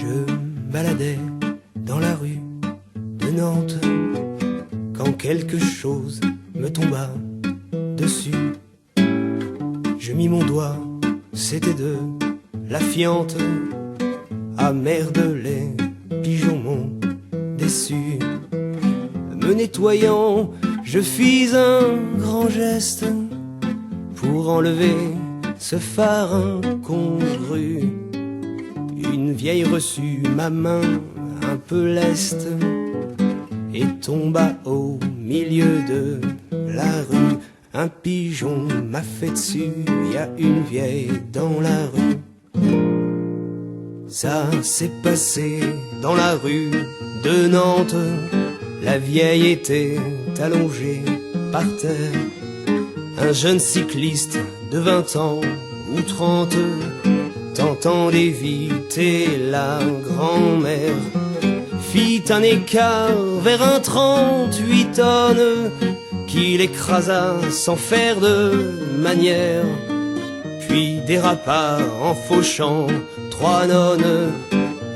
Je baladais dans la rue de Nantes quand quelque chose me tomba dessus. Je mis mon doigt, c'était de la fiente. Ah merde, les pigeons m'ont déçu. Me nettoyant, je fis un grand geste pour enlever ce phare incongru. Une vieille reçut ma main un peu leste et tomba au milieu de la rue. Un pigeon m'a fait dessus, y a une vieille dans la rue. Ça s'est passé dans la rue de Nantes. La vieille était allongée par terre. Un jeune cycliste de 20 ans ou 30 tentant d'éviter la grand-mère fit un écart vers un 38 tonnes qu'il écrasa sans faire de manière, puis dérapa en fauchant 3 nonnes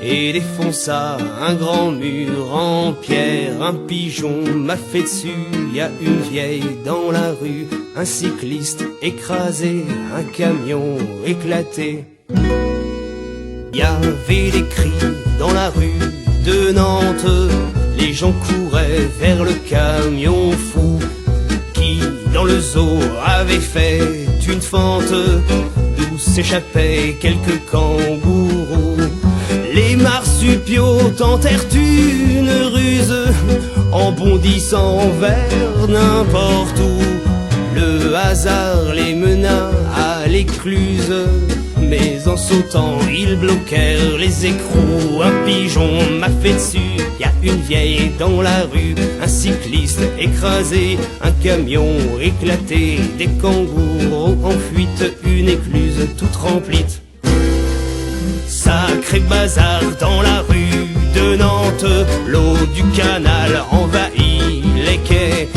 et défonça un grand mur en pierre. Un pigeon m'a fait dessus, y a une vieille dans la rue, un cycliste écrasé, un camion éclaté. Y avait des cris dans la rue de Nantes, les gens couraient vers le camion fou qui, dans le zoo, avait fait une fente d'où s'échappaient quelques kangourous. Les marsupiaux tentèrent une ruse en bondissant vers n'importe où. Le hasard les mena à l'écluse, mais en sautant ils bloquèrent les écrous. Un pigeon m'a fait dessus, y a une vieille dans la rue, un cycliste écrasé, un camion éclaté, des kangourous en fuite, une écluse toute remplie. Sacré bazar dans la rue de Nantes, l'eau du canal envahit les quais.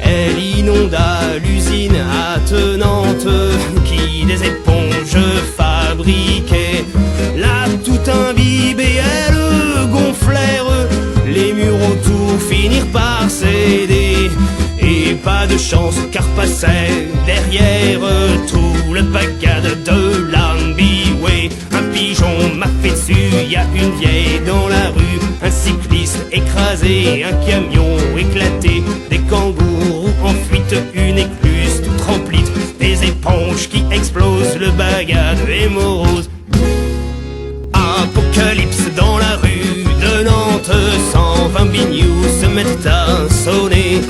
Elle inonda l'usine attenante qui des éponges fabriquait. Là tout imbibé, elles gonflèrent, les murs autour finirent par céder. Et pas de chance car passait derrière tout le bagade de l'Ambiway. Un pigeon m'a fait dessus, y a une vieille dans la rue, un cycliste écrasé, un camion éclaté, des kangourous en fuite, une écluse toute remplie, des éponges qui explosent, le bagade est morose. Apocalypse dans la rue de Nantes, 120 bignoux se mettent à sonner.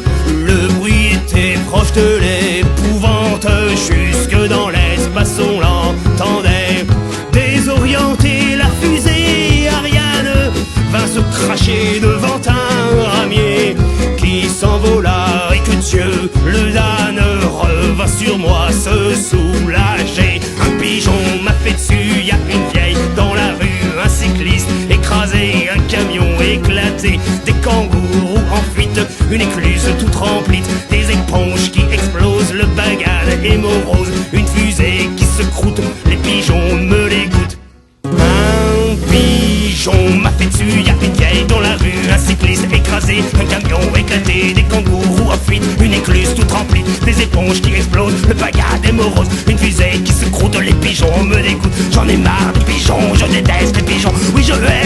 Le bruit était proche de l'épouvante, jusque dans l'espace on l'entendait. Désorienté, la fusée Ariane vint se cracher devant un ramier qui s'envola et que Dieu le damne revint sur moi se soulager. Un pigeon m'a fait dessus, y a une vieille dans la rue, un cycliste écrasé, un camion éclaté, des kangourous en fuite, une écluse toute remplie, des éponges qui explosent, le bagade est morose, une fusée qui se croûte, les pigeons me dégoûtent. Un pigeon m'a fait dessus, y a une vieille dans la rue, un cycliste écrasé, un camion éclaté, des kangourous en fuite, une écluse toute remplie, des éponges qui explosent, le bagade est morose, une fusée qui se croûte, les pigeons me dégoûtent. J'en ai marre des pigeons, je déteste les pigeons, oui je hais